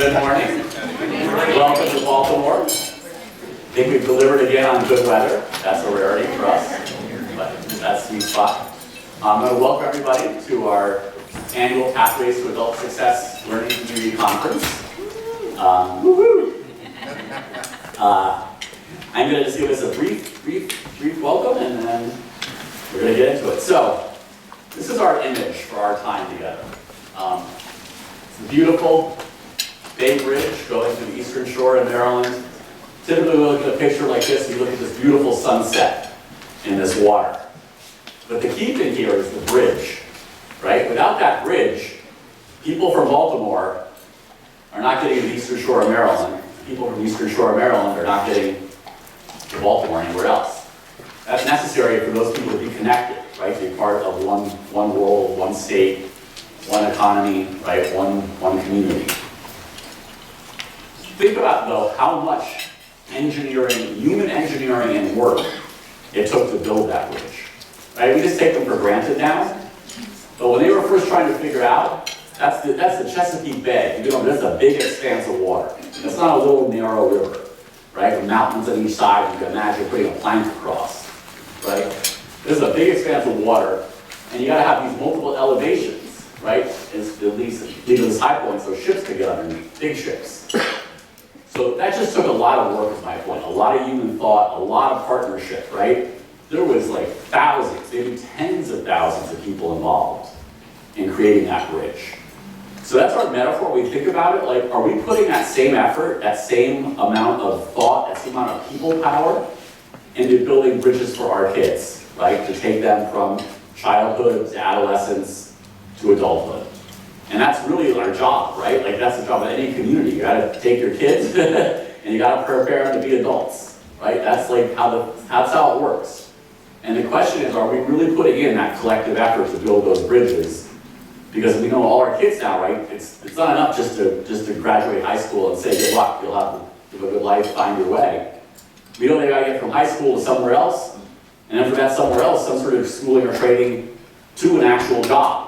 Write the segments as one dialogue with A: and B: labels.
A: Good morning. Welcome to Baltimore. I think we've delivered again on good weather. That's a rarity for us, but that's sweet spot. I'm going to welcome everybody to our annual Pathways to Adult Success Learning Community Conference. I'm going to just give us a brief welcome, and then we're going to get into it. So, this is our image for our time together. It's a beautiful Bay Bridge going to the eastern shore of Maryland. Typically, we look at a picture like this, we look at this beautiful sunset in this water. But the key thing here is the bridge, right? Without that bridge, people from Baltimore are not getting to the eastern shore of Maryland. People from the eastern shore of Maryland are not getting to Baltimore anywhere else. That's necessary for those people to be connected, right? To be part of one world, one state, one economy, right? One community. Think about, though, how much engineering, human engineering and work it took to build that bridge, right? We just take them for granted now. But when they were first trying to figure out, that's the Chesapeake Bay. You know, that's a big expanse of water. It's not a little narrow river, right? With mountains on each side, you can imagine putting a plank across, right? This is a big expanse of water, and you gotta have these multiple elevations, right? At least these high points so ships could get underneath, big ships. So that just took a lot of work, is my point. A lot of human thought, a lot of partnership, right? There was like thousands, maybe tens of thousands of people involved in creating that bridge. So that's our metaphor. We think about it like, are we putting that same effort, that same amount of thought, that same amount of people power into building bridges for our kids, right? To take them from childhood to adolescence to adulthood. And that's really our job, right? Like that's the job of any community. You gotta take your kids and you gotta prepare them to be adults, right? That's like that's how it works. And the question is, are we really putting in that collective effort to build those bridges? Because we know all our kids now, right? It's not enough just to graduate high school and say good luck, you'll have a good life, find your way. We know they gotta get from high school to somewhere else, and then from that somewhere else, some sort of schooling or training to an actual job.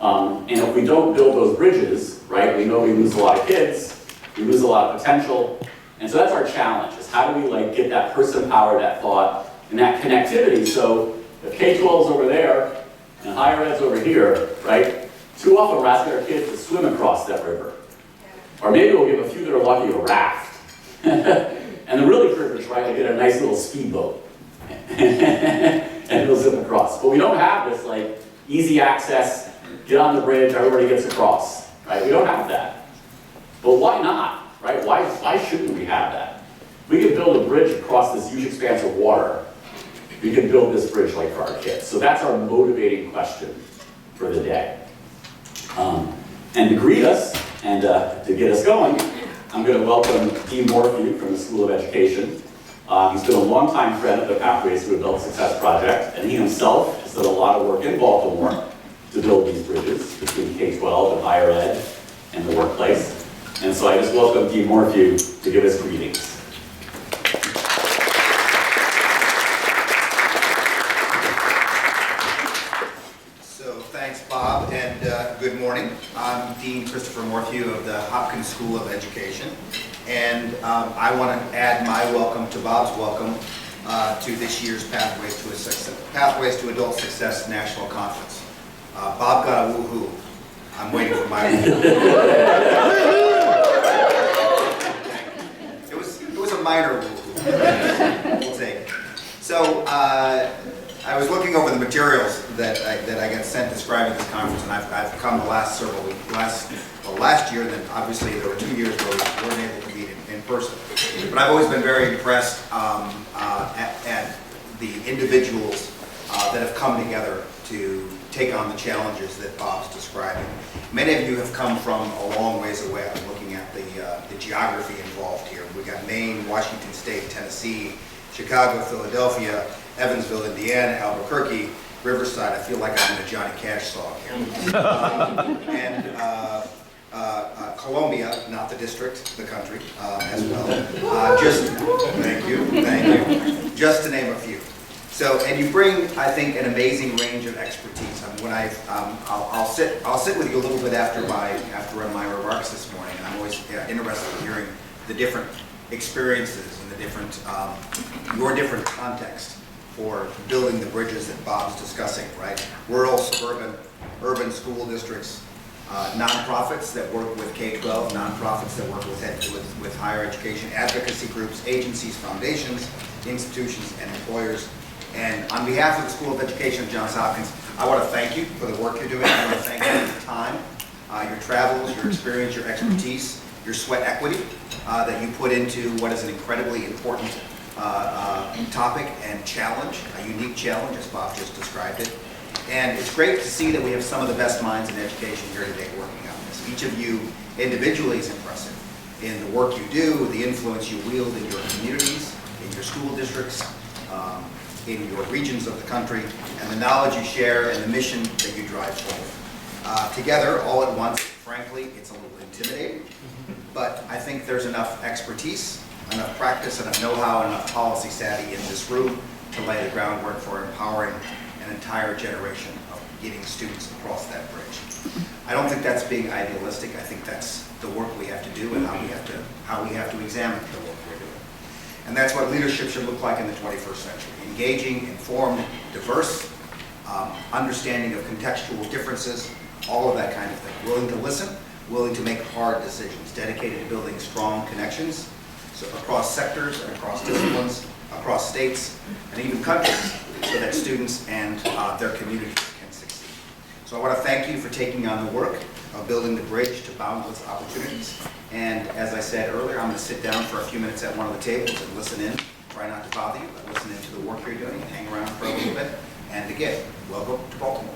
A: And if we don't build those bridges, right, we know we lose a lot of kids, we lose a lot of potential, and so that's our challenge, is how do we like get that person power, that thought, and that connectivity, so if K-12's over there, and higher ed's over here, right, too often we're asking our kids to swim across that river. Or maybe we'll give a few that are lucky a raft. And the really privileged, right, they get a nice little speedboat. And they'll zip across. But we don't have this like easy access, get on the bridge, everybody gets across, right? We don't have that. But why not, right? Why shouldn't we have that? We could build a bridge across this huge expanse of water. We could build this bridge like for our kids. So that's our motivating question for the day. And to greet us and to get us going, I'm going to welcome Dean Morphew from the School of Education. He's been a longtime friend of the Pathways to Adult Success Project, and he himself has done a lot of work in Baltimore to build these bridges between K-12 and higher ed and the workplace. And so I just welcome Dean Morphew to give us greetings.
B: So thanks, Bob, and good morning. I'm Dean Christopher Morphew of the Hopkins School of Education. And I want to add my welcome to Bob's welcome to this year's Pathways to Adult Success National Conference. Bob got a woohoo. I'm waiting for my woohoo. It was a minor woohoo. We'll take it. So I was looking over the materials that I got sent describing this conference, and I've come the last several weeks, last year, and then obviously there were 2 years where we weren't able to meet in person. But I've always been very impressed at the individuals that have come together to take on the challenges that Bob's describing. Many of you have come from a long ways away. I'm looking at the geography involved here. We've got Maine, Washington State, Tennessee, Chicago, Philadelphia, Evansville, Indiana, Albuquerque, Riverside. I feel like I'm in a Johnny Cash song here. And Columbia, not the district, the country as well. Thank you. Just to name a few. So, and you bring, I think, an amazing range of expertise. I mean, when I'll sit with you a little bit after my remarks this morning, and I'm always interested in hearing the different experiences and the different, your different context for building the bridges that Bob's discussing, right? Rural, suburban, urban school districts, nonprofits that work with K-12, nonprofits that work with higher education, advocacy groups, agencies, foundations, institutions, and employers. And on behalf of the School of Education of Johns Hopkins, I want to thank you for the work you're doing. I want to thank you for your time, your travels, your experience, your expertise, your sweat equity that you put into what is an incredibly important topic and challenge, a unique challenge, as Bob just described it. And it's great to see that we have some of the best minds in education here today working on this. Each of you individually is impressive in the work you do, the influence you wield in your communities, in your school districts, in your regions of the country, and the knowledge you share and the mission that you drive forward. Together, all at once, frankly, it's a little intimidating, but I think there's enough expertise, enough practice, enough know-how, enough policy savvy in this room to lay the groundwork for empowering an entire generation of getting students across that bridge. I don't think that's being idealistic. I think that's the work we have to do and how we have to examine the work we're doing. And that's what leadership should look like in the 21st century. Engaging, informed, diverse, understanding of contextual differences, all of that kind of thing. Willing to listen, willing to make hard decisions, dedicated to building strong connections across sectors and across disciplines, across states, and even countries, so that students and their communities can succeed. So I want to thank you for taking on the work of building the bridge to boundless opportunities. And as I said earlier, I'm going to sit down for a few minutes at one of the tables and listen in. Try not to bother you, but listen in to the work you're doing and hang around for a little bit. And again, welcome to Baltimore.